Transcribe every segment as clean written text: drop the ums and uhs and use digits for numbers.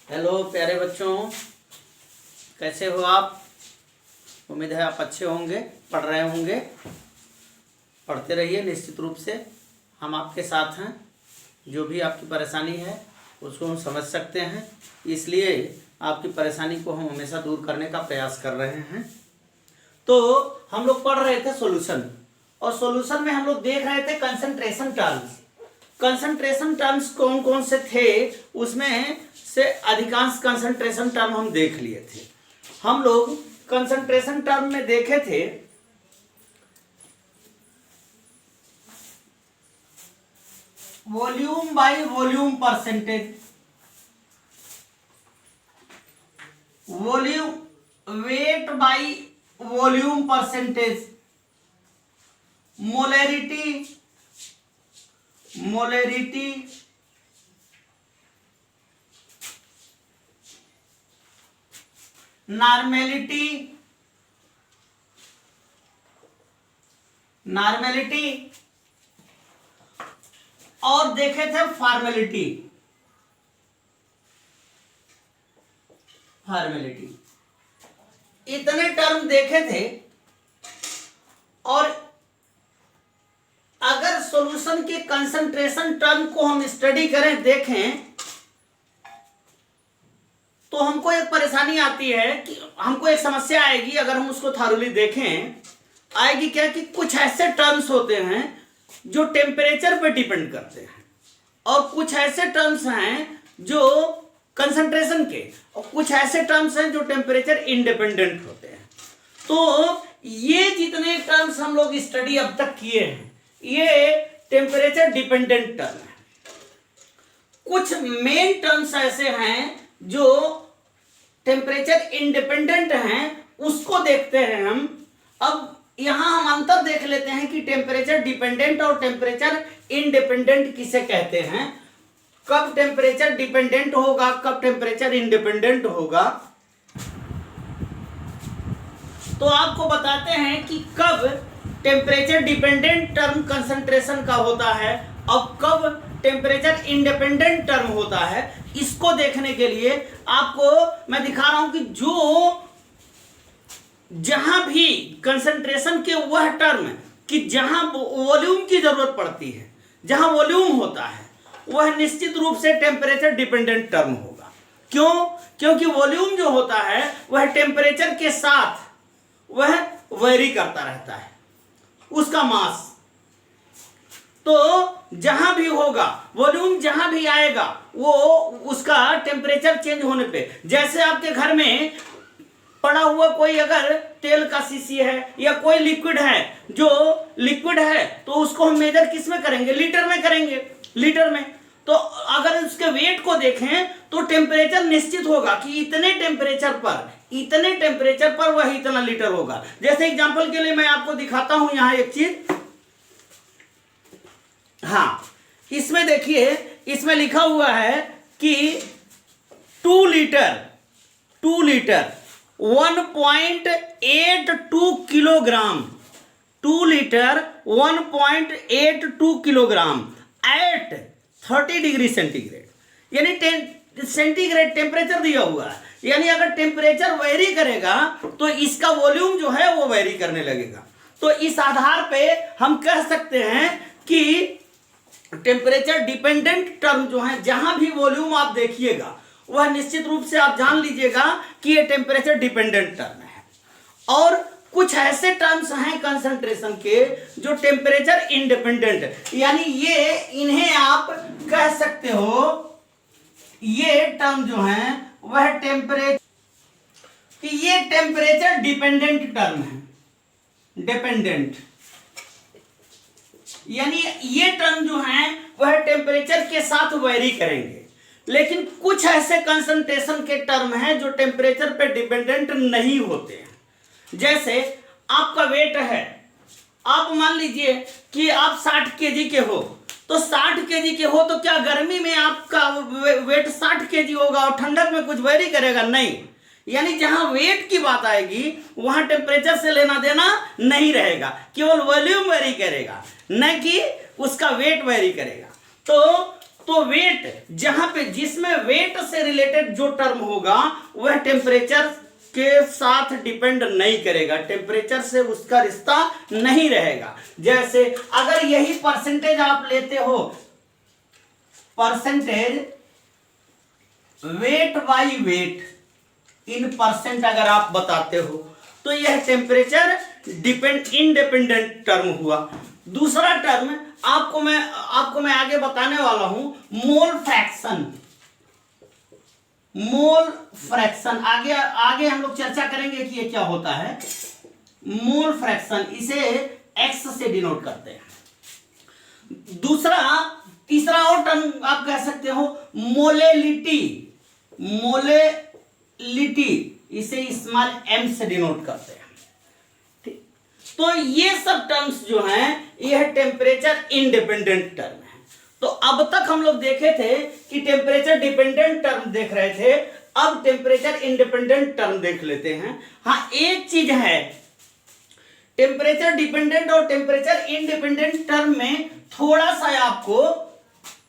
Hello प्यारे बच्चों, कैसे हो आप। उम्मीद है आप अच्छे होंगे, पढ़ रहे होंगे। पढ़ते रहिए निश्चित रूप से, हम आपके साथ हैं। जो भी आपकी परेशानी है उसको हम समझ सकते हैं, इसलिए आपकी परेशानी को हम हमेशा दूर करने का प्रयास कर रहे हैं। तो हम लोग पढ़ रहे थे सॉल्यूशन, और सॉल्यूशन में हम लोग देख रहे थे कंसंट्रेशन टर्म्स। कंसंट्रेशन टर्म्स कौन कौन से थे, उसमें से अधिकांश कंसंट्रेशन टर्म हम देख लिए थे। हम लोग कंसंट्रेशन टर्म में देखे थे volume by volume percentage, volume weight by volume percentage, molarity normality और देखे थे फॉर्मेलिटी। इतने टर्म देखे थे। और अगर सॉल्यूशन के कंसंट्रेशन टर्म को हम स्टडी करें, देखें, तो हमको एक परेशानी आती है कि हमको एक समस्या आएगी अगर हम उसको थॉरोली देखें। आएगी क्या कि कुछ ऐसे टर्म्स होते हैं जो टेम्परेचर पे डिपेंड करते हैं, और कुछ ऐसे टर्म्स हैं जो कंसंट्रेशन के, और कुछ ऐसे टर्म्स हैं जो टेम्परेचर इंडिपेंडेंट होते हैं। तो ये जितने टर्म्स हम लोग स्टडी अब तक किए हैं, ये टेम्परेचर डिपेंडेंट टर्म है। कुछ मेन टर्म्स ऐसे हैं जो टेम्परेचर इंडिपेंडेंट हैं, उसको देखते हैं हम। अब यहां हम अंतर देख लेते हैं कि टेम्परेचर डिपेंडेंट और टेम्परेचर इंडिपेंडेंट किसे कहते हैं, कब टेम्परेचर डिपेंडेंट होगा, कब टेम्परेचर इंडिपेंडेंट होगा। तो आपको बताते हैं कि कब टेम्परेचर डिपेंडेंट टर्म कंसंट्रेशन का होता है और कब टेम्परेचर इंडिपेंडेंट टर्म होता है। इसको देखने के लिए आपको मैं दिखा रहा हूं कि जो जहां भी कंसंट्रेशन के वह टर्म कि जहां वॉल्यूम की जरूरत पड़ती है, जहां वॉल्यूम होता है, वह निश्चित रूप से टेम्परेचर डिपेंडेंट टर्म होगा। क्यों? क्योंकि वॉल्यूम जो होता है वह टेम्परेचर के साथ वह वेरी करता रहता है, उसका मास। तो जहां भी होगा वॉल्यूम, जहां भी आएगा वो उसका टेम्परेचर चेंज होने पे, जैसे आपके घर में पड़ा हुआ कोई अगर तेल का शीशी है या कोई लिक्विड है, जो लिक्विड है तो उसको हम मेजर किस में करेंगे, लीटर में करेंगे, लीटर में। तो अगर उसके वेट को देखें तो टेम्परेचर निश्चित होगा कि इतने टेम्परेचर पर वह इतना लीटर होगा। जैसे एग्जांपल के लिए मैं आपको दिखाता हूं यहां एक चीज। हाँ, इसमें देखिए, इसमें लिखा हुआ है कि 2 litre 1.82 kilogram, 2 litre 1.82 kilogram at 30 degree centigrade, यानी सेंटीग्रेड टेम्परेचर दिया हुआ है। यानी अगर टेम्परेचर वेरी करेगा तो इसका वॉल्यूम जो है वो वेरी करने लगेगा। तो इस आधार पे हम कह सकते हैं कि टेम्परेचर डिपेंडेंट टर्म जो है, जहां भी वॉल्यूम आप देखिएगा वह निश्चित रूप से आप जान लीजिएगा कि ये टेम्परेचर डिपेंडेंट टर्म है। और कुछ ऐसे टर्म्स हैं कंसंट्रेशन के जो टेम्परेचर इंडिपेंडेंट, यानी ये इन्हें आप कह सकते हो, ये टर्म जो है वह ये टेम्परेचर डिपेंडेंट टर्म है, डिपेंडेंट, यानी ये टर्म जो है वह टेम्परेचर के साथ वेरी करेंगे। लेकिन कुछ ऐसे कंसंट्रेशन के टर्म हैं जो टेम्परेचर पे डिपेंडेंट नहीं होते हैं। जैसे आपका वेट है, आप मान लीजिए कि आप 60 केजी के हो, तो 60 केजी के हो तो क्या गर्मी में आपका वेट 60 केजी होगा और ठंडक में कुछ वेरी करेगा? नहीं। यानी जहां वेट की बात आएगी वहां टेम्परेचर से लेना देना नहीं रहेगा, केवल वॉल्यूम वेरी करेगा, न कि उसका वेट वेरी करेगा। तो तो वेट जहां पे जिसमें वेट से रिलेटेड जो टर्म होगा वह टेम्परेचर के साथ डिपेंड नहीं करेगा, टेम्परेचर से उसका रिश्ता नहीं रहेगा। जैसे अगर यही परसेंटेज आप लेते हो, percentage weight by wait in percent अगर आप बताते हो तो यह टेम्परेचर इंडिपेंडेंट टर्म हुआ। दूसरा टर्म आपको मैं आगे बताने वाला हूं, मोल फ्रैक्शन। मोल फ्रैक्शन आगे हम लोग चर्चा करेंगे कि ये क्या होता है। मोल फ्रैक्शन इसे एक्स से डिनोट करते हैं। तीसरा और टर्म आप कह सकते हो मोलेलिटी। मोलेलिटी इसे स्मॉल एम से डिनोट करते हैं। ठीक, तो ये सब टर्म्स जो हैं यह टेम्परेचर इंडिपेंडेंट टर्म है। तो अब तक हम लोग देखे थे कि टेम्परेचर डिपेंडेंट टर्म देख रहे थे, अब टेम्परेचर इंडिपेंडेंट टर्म देख लेते हैं। हाँ, एक चीज है, टेम्परेचर डिपेंडेंट और टेम्परेचर इंडिपेंडेंट टर्म में थोड़ा सा आपको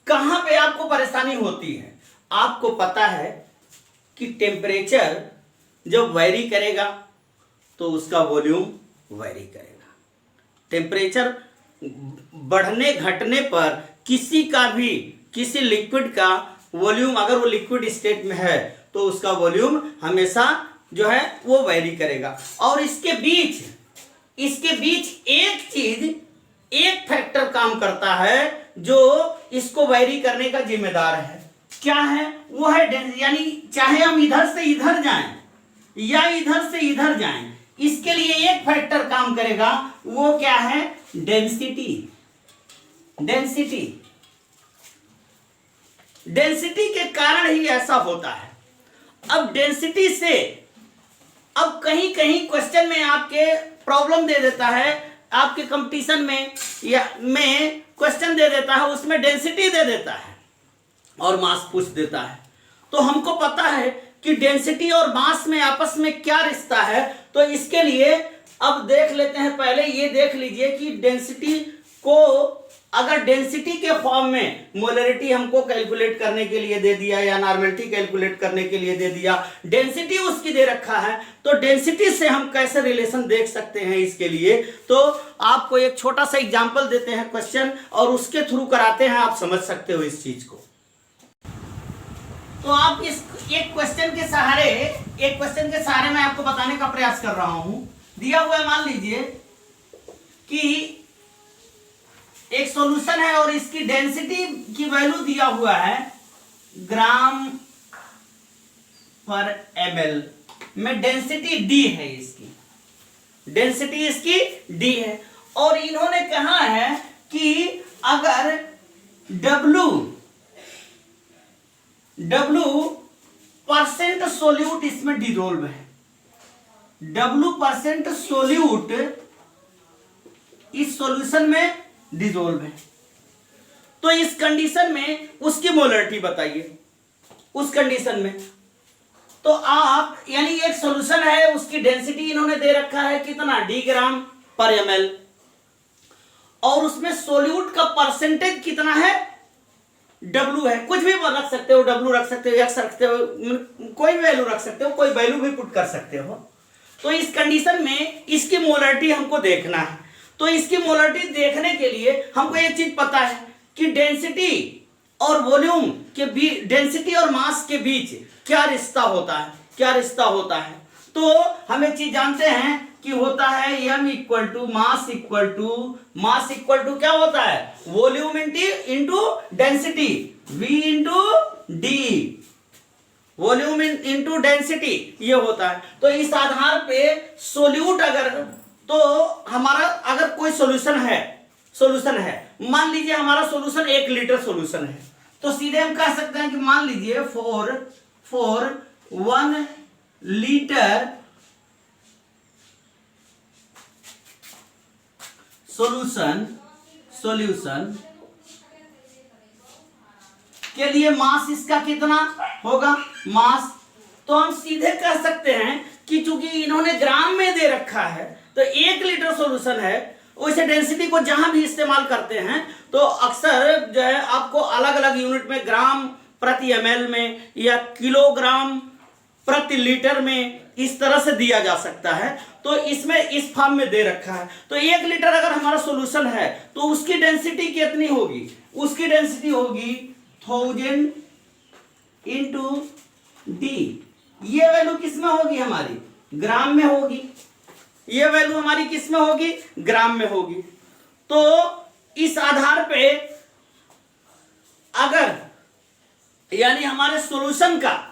कहां पे आपको परेशानी होती है। आपको पता है कि टेम्परेचर जब वैरी करेगा तो उसका वॉल्यूम वैरी करेगा। टेम्परेचर बढ़ने घटने पर किसी लिक्विड का वॉल्यूम, अगर वो लिक्विड स्टेट में है तो उसका वॉल्यूम हमेशा जो है वो वैरी करेगा। और इसके बीच एक फैक्टर काम करता है जो इसको वैरी करने का जिम्मेदार है। क्या है वो? है डेंसिटी। यानी चाहे हम इधर से इधर जाएं या इधर से इधर जाएं, इसके लिए एक फैक्टर काम करेगा। वो क्या है? डेंसिटी। डेंसिटी के कारण ही ऐसा होता है। अब डेंसिटी से अब कहीं कहीं क्वेश्चन में आपके प्रॉब्लम दे देता है, आपके कंपटीशन में या में क्वेश्चन दे देता है, उसमें डेंसिटी दे देता है और मास पूछ देता है। तो हमको पता है कि डेंसिटी और मास में आपस में क्या रिश्ता है। तो इसके लिए अब देख लेते हैं। पहले ये देख लीजिए कि डेंसिटी को, अगर डेंसिटी के फॉर्म में मोलरिटी हमको कैलकुलेट करने के लिए दे दिया या नॉर्मलिटी कैलकुलेट करने के लिए दे दिया, डेंसिटी उसकी दे रखा है, तो डेंसिटी से हम कैसे रिलेशन देख सकते हैं। इसके लिए तो आपको एक छोटा सा एग्जांपल देते हैं क्वेश्चन, और उसके थ्रू कराते हैं, आप समझ सकते हो इस चीज को। तो आप इस एक क्वेश्चन के सहारे मैं आपको बताने का प्रयास कर रहा हूं। दिया हुआ है, मान लीजिए कि एक सॉल्यूशन है और इसकी डेंसिटी की वैल्यू दिया हुआ है ग्राम पर ml में। डेंसिटी D है, इसकी D है। और इन्होंने कहा है कि अगर W परसेंट सोल्यूट इसमें डिसॉल्व है, W परसेंट सोल्यूट इस सॉल्यूशन में डिसॉल्व है, तो इस कंडीशन में उसकी मोलरिटी बताइए। उस कंडीशन में तो आप, यानी एक सॉल्यूशन है, उसकी डेंसिटी इन्होंने दे रखा है कितना, D ग्राम पर ml, और उसमें सोल्यूट का परसेंटेज कितना है, W है। कुछ भी रख सकते हो, W रख सकते हो, X रख सकते हो, कोई भी वैल्यू रख सकते हो, कोई वैल्यू भी पुट कर सकते हो। तो इस कंडीशन में इसकी मोलरिटी हमको देखना है। तो इसकी मोलरिटी देखने के लिए हमको एक चीज पता है कि डेंसिटी और वॉल्यूम के बीच, डेंसिटी और मास के बीच क्या रिश्ता होता है। तो हम एक चीज जानते हैं कि होता है m equal to mass equal to क्या होता है, volume into density, v into d, volume into density, ये होता है। तो इस आधार पे सोल्यूट तो हमारा अगर कोई सॉल्यूशन है, मान लीजिए हमारा सॉल्यूशन 1 लीटर सॉल्यूशन है, तो सीधे हम कह सकते हैं कि मान लीजिए फॉर 1 लीटर सॉल्यूशन के लिए मास इसका कितना होगा, मास। तो हम सीधे कह सकते हैं कि चूंकि इन्होंने ग्राम में दे रखा है, तो 1 लीटर सॉल्यूशन है वैसे डेंसिटी को जहां भी इस्तेमाल करते हैं तो अक्सर जो है आपको अलग अलग यूनिट में, ग्राम प्रति ml में या किलोग्राम प्रति लीटर में इस तरह से दिया जा सकता है। तो इसमें इस फॉर्म में दे रखा है। तो 1 लीटर अगर हमारा सॉल्यूशन है तो उसकी डेंसिटी कितनी होगी? उसकी डेंसिटी होगी 1000 इंटू डी। ये वैल्यू किस में होगी? हमारी ग्राम में होगी। ये वैल्यू हमारी किस में होगी? ग्राम में होगी। तो इस आधार पे अगर यानी हमारे सॉल्यूशन का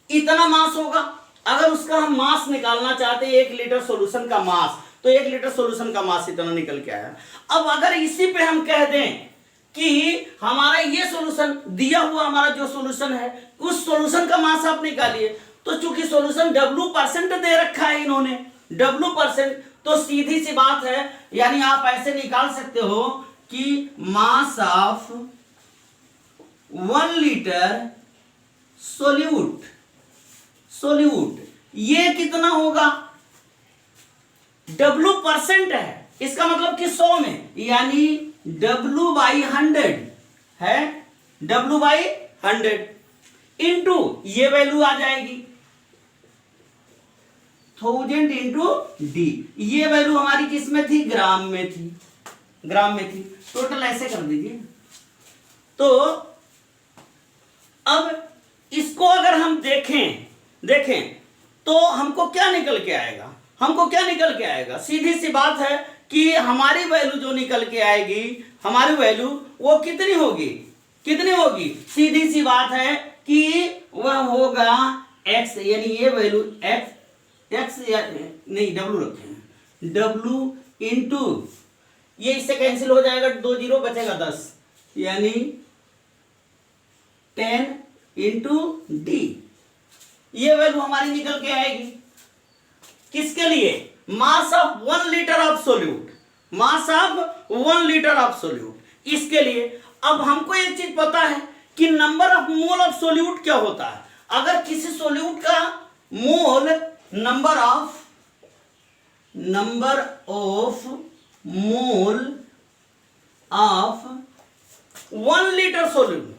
इतना मास होगा, अगर उसका हम मास निकालना चाहते हैं 1 लीटर सॉल्यूशन का मास, तो 1 लीटर सॉल्यूशन का मास इतना निकल के आया। अब अगर इसी पे हम कह दें कि हमारा ये सॉल्यूशन दिया हुआ, हमारा जो सॉल्यूशन है उस सॉल्यूशन का मास आप निकालिए, तो चूंकि सॉल्यूशन W% दे रखा है इन्होंने, W%, तो सीधी सी बात है, यानी आप ऐसे निकाल सकते हो कि मास ऑफ 1 लीटर सोल्यूट ये कितना होगा? W% है, इसका मतलब कि 100 में, यानी W/100 है, W/100 इंटू ये वैल्यू आ जाएगी 1000 इंटू डी। ये वैल्यू हमारी किस में थी? ग्राम में थी, ग्राम में थी। टोटल ऐसे कर दीजिए। तो अब इसको अगर हम देखें तो हमको क्या निकल के आएगा? हमको क्या निकल के आएगा? सीधी सी बात है कि हमारी वैल्यू जो निकल के आएगी, हमारी वैल्यू वो कितनी होगी? कितनी होगी? सीधी सी बात है कि वह होगा x, यानी ये वैल्यू x या नहीं W रखे हैं, W इंटू ये इससे कैंसिल हो जाएगा, 2 0 बचेगा 10, यानी 10 इंटू डी। ये वैल्यू हमारी निकल के आएगी किसके लिए? Mass of 1 litre of solute, mass of 1 litre of solute, इसके लिए। अब हमको एक चीज पता है कि number of mole of solute क्या होता है। अगर किसी सोल्यूट का mole number of mole of 1 litre solute,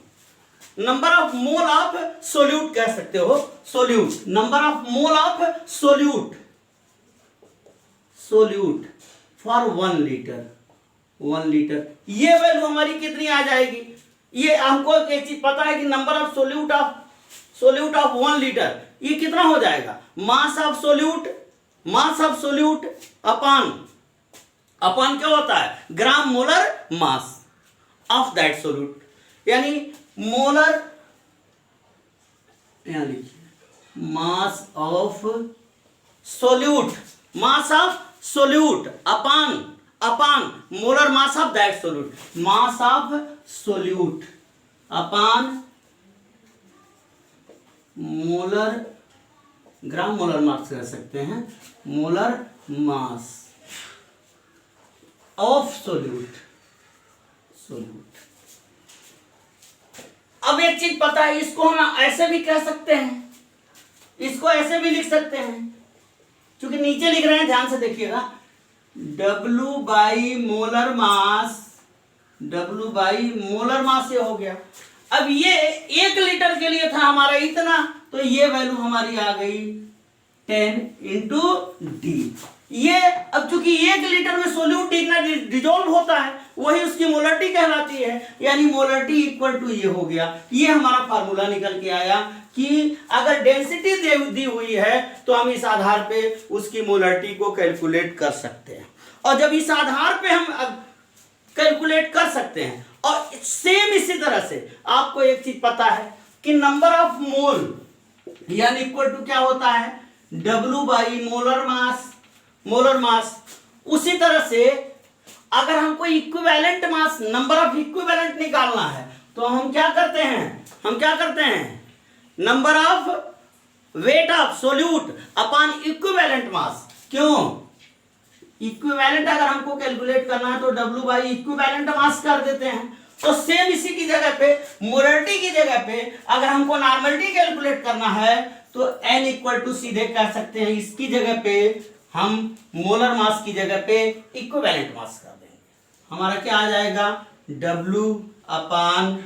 number of mole of solute कह सकते हो, solute, number of mole of solute for 1 litre, ये वैल्यू हमारी कितनी आ जाएगी? ये हमको एक चीज पता है कि number of solute of 1 litre ये कितना हो जाएगा? मास ऑफ सोल्यूट अपान क्या होता है? ग्राम molar mass of that solute, यानी मोलर, यहां लिखिए mass of solute upon molar mass of that solute, mass of solute upon molar, gram molar mass कह सकते हैं, मोलर मास ऑफ सोल्यूट। अब एक चीज पता है, इसको हम ऐसे भी कह सकते हैं, इसको ऐसे भी लिख सकते हैं, क्योंकि नीचे लिख रहे हैं, ध्यान से देखिएगा, W/मोलर मास ये हो गया। अब ये 1 लीटर के लिए था हमारा इतना, तो ये वैल्यू हमारी आ गई 10 इंटू डी। ये अब चूंकि 1 लीटर में सोल्यूट इतना डिजोल्व होता है, वही उसकी मोलरिटी कहलाती है, यानी मोलरिटी इक्वल टू ये हो गया। ये हमारा फार्मूला निकल के आया कि अगर डेंसिटी दी हुई है तो हम इस आधार पे उसकी मोलरिटी को कैलकुलेट कर सकते हैं। और जब इस आधार पे हम कैलकुलेट कर सकते हैं, और सेम इसी तरह से आपको एक चीज पता है कि नंबर ऑफ मोल यानी इक्वल टू क्या होता है? W/मोलर मास। उसी तरह से अगर हमको equivalent mass, number of equivalent निकालना है, तो हम क्या करते हैं? Number of weight of solute upon equivalent मास। क्यों? इक्विवेलेंट अगर हमको कैलकुलेट करना है तो W/इक्विवेलेंट मास कर देते हैं। तो सेम इसी की जगह पे, मोलरिटी की जगह पे अगर हमको नॉर्मलिटी कैलकुलेट करना है तो N इक्वल टू सीधे कह सकते हैं इसकी जगह पे हम मोलर मास की जगह पे इक्विवेलेंट मास कर देंगे। हमारा क्या आ जाएगा, W upon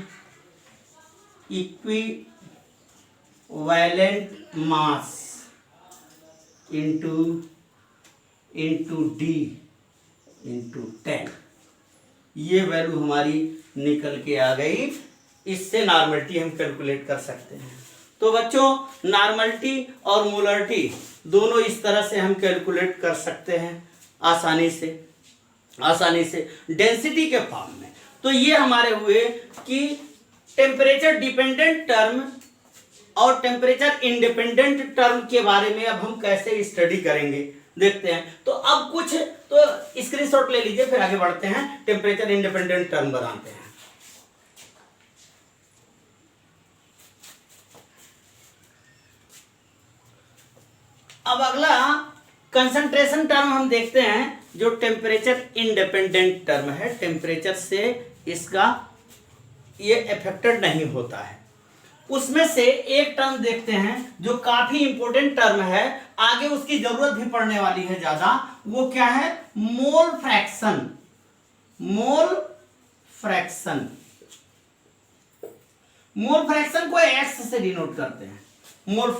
equivalent mass into D into 10। ये वैल्यू हमारी निकल के आ गई। इससे नॉर्मलिटी हम कैलकुलेट कर सकते हैं। तो बच्चों नॉर्मलिटी और मोलरिटी दोनों इस तरह से हम कैलकुलेट कर सकते हैं आसानी से डेंसिटी के फॉर्म में। तो ये हमारे हुए कि टेम्परेचर डिपेंडेंट टर्म और टेम्परेचर इंडिपेंडेंट टर्म के बारे में अब हम कैसे स्टडी करेंगे देखते हैं। तो अब कुछ तो स्क्रीनशॉट ले लीजिए, फिर आगे बढ़ते हैं, टेम्परेचर इंडिपेंडेंट टर्म बनाते हैं। अब अगला कंसंट्रेशन टर्म हम देखते हैं, जो टेम्परेचर इंडिपेंडेंट टर्म है। टेम्परेचर से इसका ये अफेक्टेड नहीं होता है। उसमें से एक टर्म देखते हैं जो काफी इंपॉर्टेंट टर्म है, आगे उसकी जरूरत भी पड़ने वाली है ज्यादा। वो क्या है, मोल फ्रैक्शन। मोल फ्रैक्शन को एक्स से डिनोट करते हैं। मोल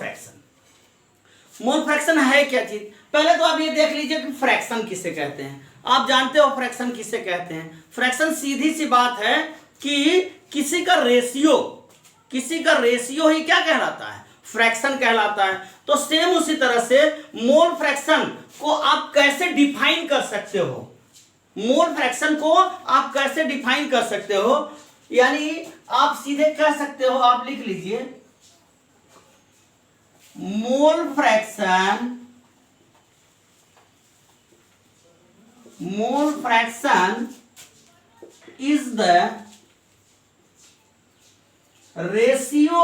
फ्रैक्शन है क्या चीज, पहले तो आप ये देख लीजिए कि फ्रैक्शन किसे कहते हैं। आप जानते हो फ्रैक्शन किसे कहते हैं। फ्रैक्शन सीधी सी बात है कि किसी का रेशियो ही क्या कहलाता है, फ्रैक्शन कहलाता है। तो सेम उसी तरह से मोल फ्रैक्शन को आप कैसे डिफाइन कर सकते हो, यानी आप सीधे कह सकते हो, आप लिख लीजिए मोल fraction is the ratio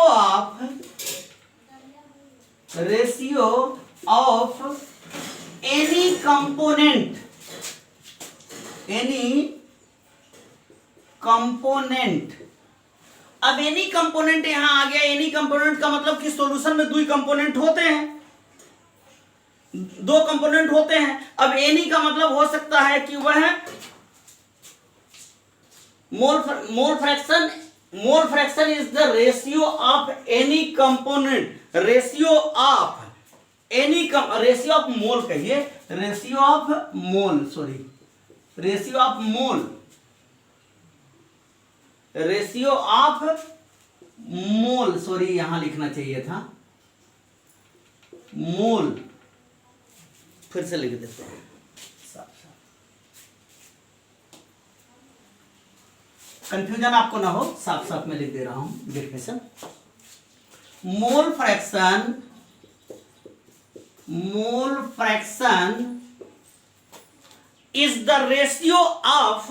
of any component अब एनी कंपोनेंट यहां आ गया। एनी कंपोनेंट का मतलब कि सॉल्यूशन में दो कंपोनेंट होते हैं, अब एनी का मतलब हो सकता है कि वह मोल fraction is the ratio of any component, ratio of मोल कहिए, रेशियो ऑफ मोल सॉरी यहां लिखना चाहिए था मोल, फिर से लिख देते हैं कंफ्यूजन आपको ना हो, साफ साफ में लिख दे रहा हूं definition. Mole fraction is the ratio of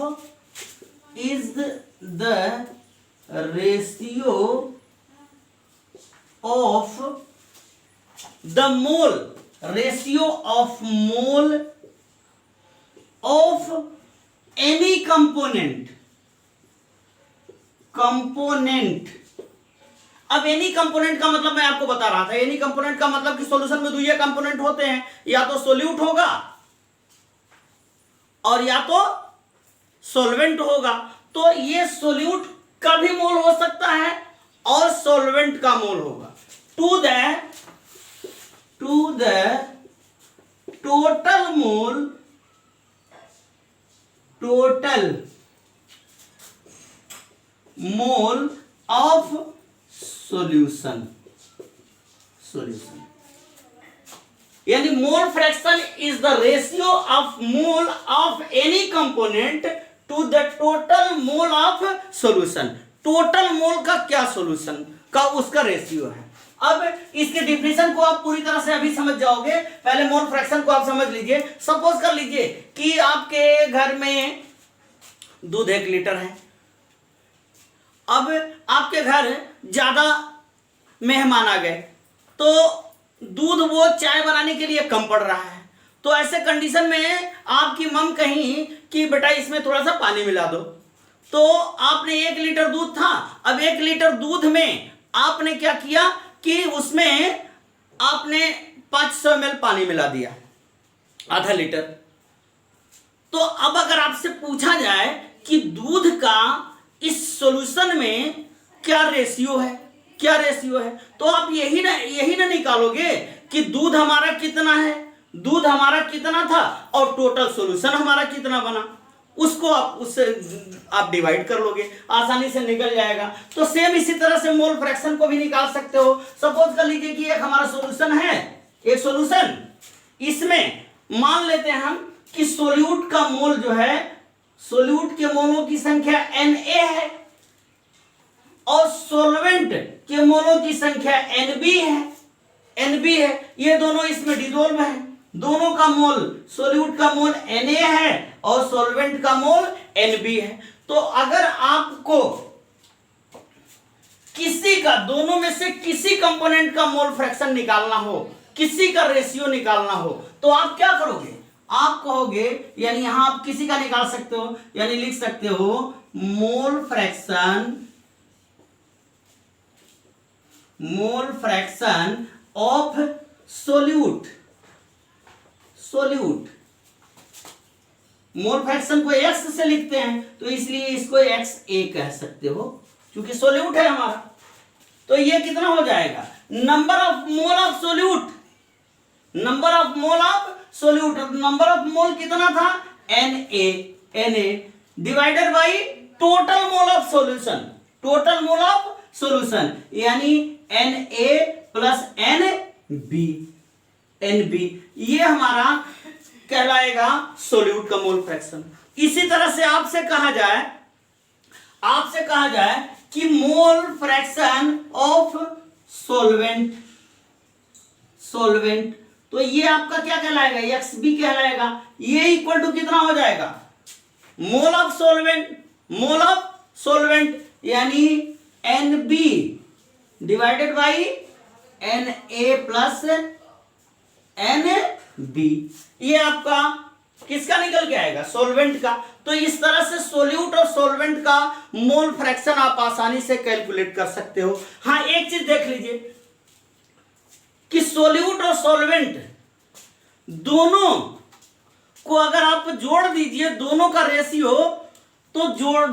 the mole of any component. अब एनी कंपोनेंट का मतलब मैं आपको बता रहा था, एनी कंपोनेंट का मतलब कि सॉल्यूशन में दो ये कंपोनेंट होते हैं, या तो सोल्यूट होगा और या तो सॉल्वेंट होगा। तो ये सोल्यूट का भी मोल हो सकता है और सॉल्वेंट का मोल होगा। To the total mole of solution यानी mole fraction is the ratio of mole of any component to the total mole of solution. Total mole का क्या सॉल्यूशन का उसका रेशियो है। अब इसके डिफिनेशन को आप पूरी तरह से अभी समझ जाओगे। पहले मोल फ्रैक्शन को आप समझ लीजिए। सपोज कर लीजिए कि आपके घर में दूध 1 लीटर है। अब आपके घर ज्यादा मेहमान आ गए तो दूध वो चाय बनाने के लिए कम पड़ रहा है। तो ऐसे कंडीशन में आपकी मम कहीं कि बेटा इसमें थोड़ा सा पानी मिला दो, तो आपने 1 लीटर दूध था। अब 1 लीटर दूध में आपने क्या किया कि उसमें आपने 500 ml पानी मिला दिया। आधा लीटर। तो अब अगर आपसे पूछा जाए कि दूध का इस सॉल्यूशन में क्या रेशियो है, क्या रेशियो है, तो आप यही ना निकालोगे कि दूध हमारा कितना है, दूध हमारा कितना था और टोटल सॉल्यूशन हमारा कितना बना, उसको आप उससे आप डिवाइड कर लोगे, आसानी से निकल जाएगा। तो सेम इसी तरह से मोल फ्रैक्शन को भी निकाल सकते हो। सपोज कर लीजिए कि एक हमारा सॉल्यूशन है, एक सॉल्यूशन, इसमें मान लेते हैं हम कि सोल्यूट का मोल जो है, सोल्यूट के मोलों की संख्या Na है और सोलवेंट के मोलों की संख्या Nb है। ये दोनों इसमें डिसोल्व है, दोनों का मोल, सोल्यूट का मोल Na है और सोलवेंट का मोल Nb है। तो अगर आपको किसी का, दोनों में से किसी कंपोनेंट का मोल फ्रैक्शन निकालना हो, किसी का रेशियो निकालना हो, तो आप क्या करोगे, आप कहोगे, यानी यहां आप किसी का निकाल सकते हो, यानी लिख सकते हो mole fraction of solute. Mole fraction को x से लिखते हैं तो इसलिए इसको XA कह सकते हो, क्योंकि सोल्यूट है हमारा। तो ये कितना हो जाएगा, number of mole of solute, number of mole of solute, number of मोल कितना था Na divided by total mole of solution, total mole of solution, यानी Na प्लस Nb, ये हमारा कहलाएगा सोल्यूट का मोल फ्रैक्शन। इसी तरह से आपसे कहा जाए कि मोल फ्रैक्शन ऑफ सोलवेंट, तो ये आपका क्या कहलाएगा, XB कहलाएगा। ये इक्वल टू कितना हो जाएगा, मोल ऑफ सोलवेंट यानी Nb divided by Na plus Nb, ये आपका किसका निकल के आएगा, सोलवेंट का। तो इस तरह से सोल्यूट और सोलवेंट का मोल फ्रैक्शन आप आसानी से कैलकुलेट कर सकते हो। हाँ, एक चीज देख लीजिए कि सोल्यूट और सोलवेंट दोनों को अगर आप जोड़ दीजिए, दोनों का रेशियो, तो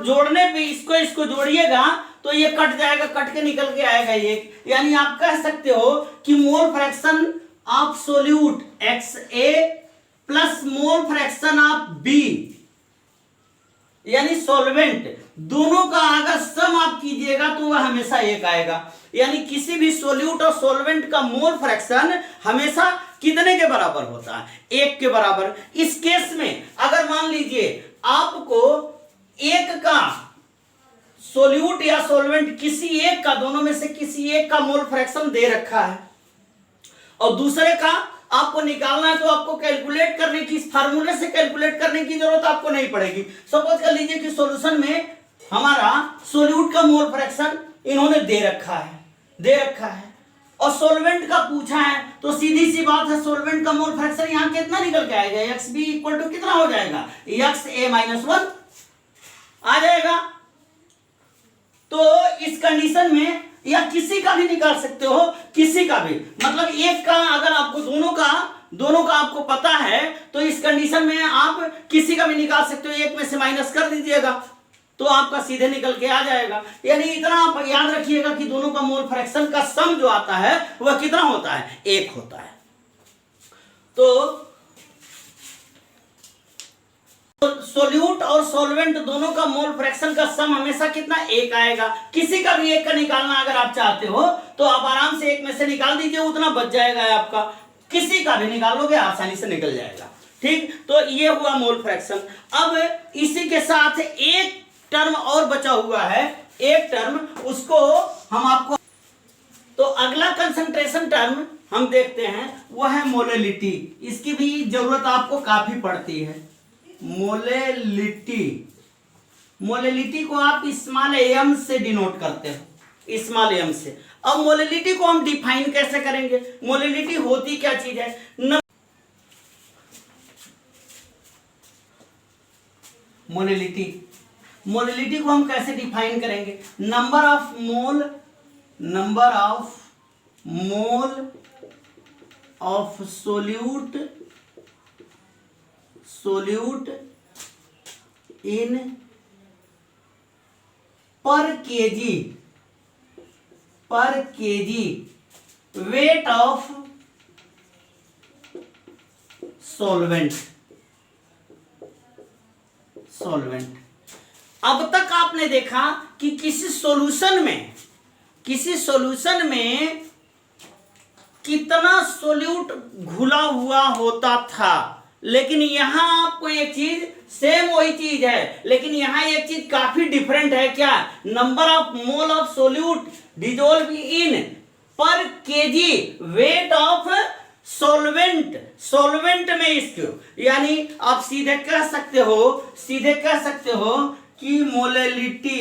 जोड़ने पे इसको जोड़िएगा तो ये कट जाएगा, कट के निकल के आएगा एक, यानी आप कह सकते हो कि mole fraction of solute XA plus mole fraction of B यानी सॉल्वेंट, दोनों का अगर सम आप कीजिएगा तो वह हमेशा एक आएगा। यानी किसी भी सोल्यूट और सॉल्वेंट का मोल फ्रैक्शन हमेशा कितने के बराबर होता है, एक के बराबर। इस केस में अगर मान लीजिए आपको एक का सोल्यूट या सॉल्वेंट किसी एक का, दोनों में से किसी एक का मोल फ्रैक्शन दे रखा है और दूसरे का आपको निकालना है, तो आपको कैलकुलेट करने की, फार्मूले से कैलकुलेट करने की जरूरत आपको नहीं पड़ेगी। सपोज कर लीजिए कि सॉल्यूशन में हमारा सोल्यूट का मोल फ्रैक्शन इन्होंने दे रखा है और सॉल्वेंट का पूछा है, तो सीधी सी बात है सॉल्वेंट का मोल फ्रैक्शन यहां कितना निकल के आएगा, XB इक्वल टू कितना हो जाएगा, XA-1 आ जाएगा। तो इस कंडीशन में या किसी का भी निकाल सकते हो, किसी का भी, मतलब एक का अगर आपको दोनों का आपको पता है तो इस कंडीशन में आप किसी का भी निकाल सकते हो, एक में से माइनस कर दीजिएगा तो आपका सीधे निकल के आ जाएगा। यानी इतना आप याद रखिएगा कि दोनों का मोल फ्रैक्शन का सम जो आता है वह कितना होता है, एक होता है। तो सोल्यूट और सॉल्वेंट दोनों का मोल फ्रैक्शन का सम हमेशा कितना, एक आएगा। किसी का भी एक का निकालना अगर आप चाहते हो तो आप आराम से एक में से निकाल दीजिए, उतना बच जाएगा आपका। किसी का भी निकालोगे आसानी से निकल जाएगा, ठीक। तो ये हुआ मोल फ्रैक्शन। अब इसी के साथ एक टर्म और बचा हुआ है, एक टर्म, उसको हम आपको, तो अगला कंसंट्रेशन टर्म हम देखते हैं वह है मोलेलिटी। इसकी भी जरूरत आपको काफी पड़ती है। मोलेलिटी को आप स्मॉल m से डिनोट करते हो, स्मॉल m से। अब मोलेलिटी को हम डिफाइन कैसे करेंगे, मोलेलिटी होती क्या चीज है, मोलेलिटी को हम कैसे डिफाइन करेंगे, नंबर ऑफ सोल्यूट सोल्यूट इन पर केजी वेट ऑफ सॉल्वेंट। अब तक आपने देखा कि किसी सॉल्यूशन में कितना सोल्यूट घुला हुआ होता था, लेकिन यहां आपको एक चीज, सेम वही चीज है, लेकिन यहां एक चीज काफी डिफरेंट है। क्या? Number of mole of solute dissolve in पर केजी वेट ऑफ सॉल्वेंट में इसको, यानी आप सीधे कह सकते हो कि मोलेलिटी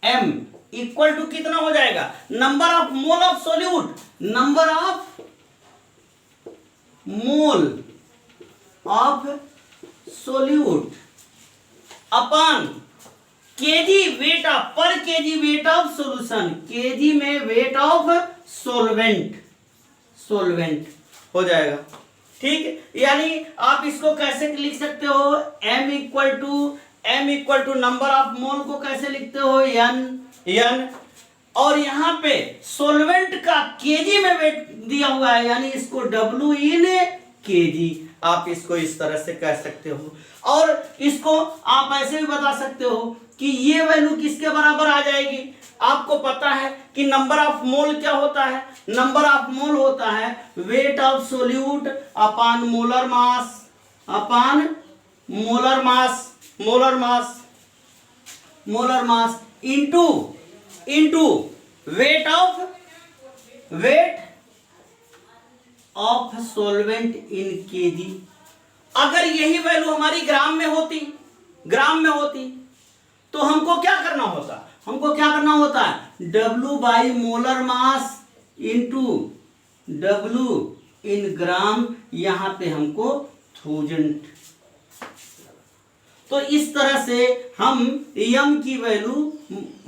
m इक्वल टू कितना हो जाएगा? Number of mole of solute, number of mole of solute upon kg weight of पर kg weight of solution, kg में वेट ऑफ सॉल्वेंट हो जाएगा। ठीक, यानी आप इसको कैसे लिख सकते हो? m equal to number of mole को कैसे लिखते हो? n, और यहां पे सोल्वेंट का केजी में वेट दिया हुआ है, यानी इसको w इन केजी, आप इसको इस तरह से कह सकते हो। और इसको आप ऐसे भी बता सकते हो कि ये वैल्यू किसके बराबर आ जाएगी? आपको पता है कि नंबर ऑफ मोल क्या होता है? नंबर ऑफ मोल होता है weight of solute upon molar mass into wait of solvent in KG. अगर यही वैल्यू हमारी ग्राम में होती तो हमको क्या करना होता है? W by molar mass into W इन ग्राम, यहां पे हमको 1000। तो इस तरह से हम m की वैल्यू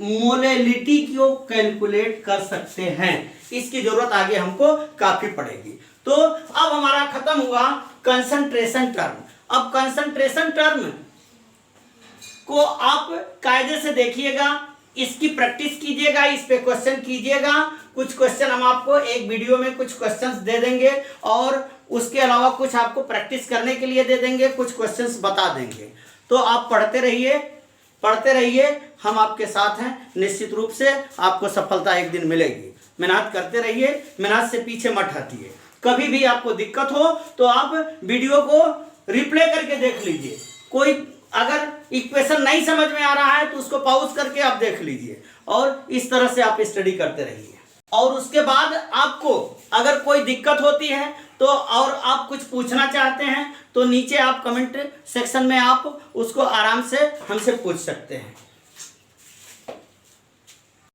मोलेलिटी को कैलकुलेट कर सकते हैं। इसकी जरूरत आगे हमको काफी पड़ेगी। तो अब हमारा खत्म हुआ कंसंट्रेशन टर्म। अब कंसंट्रेशन टर्म को आप कायदे से देखिएगा, इसकी प्रैक्टिस कीजिएगा, इस पे क्वेश्चन कीजिएगा। कुछ क्वेश्चन हम आपको एक वीडियो में कुछ क्वेश्चंस दे देंगे और उसके अलावा कुछ आपको प्रैक्टिस करने के लिए दे देंगे, कुछ क्वेश्चंस बता देंगे। तो आप पढ़ते रहिए, हम आपके साथ हैं। निश्चित रूप से आपको सफलता एक दिन मिलेगी। मेहनत करते रहिए, मेहनत से पीछे मत हटिए। कभी भी आपको दिक्कत हो तो आप वीडियो को रिप्ले करके देख लीजिए। कोई अगर इक्वेशन नहीं समझ में आ रहा है तो उसको पॉज करके आप देख लीजिए, और इस तरह से आप स्टडी करते रहिए। और उसके बाद आपको अगर कोई दिक्कत होती है तो, और आप कुछ पूछना चाहते हैं तो नीचे आप कमेंट सेक्शन में आप उसको आराम से हमसे पूछ सकते हैं।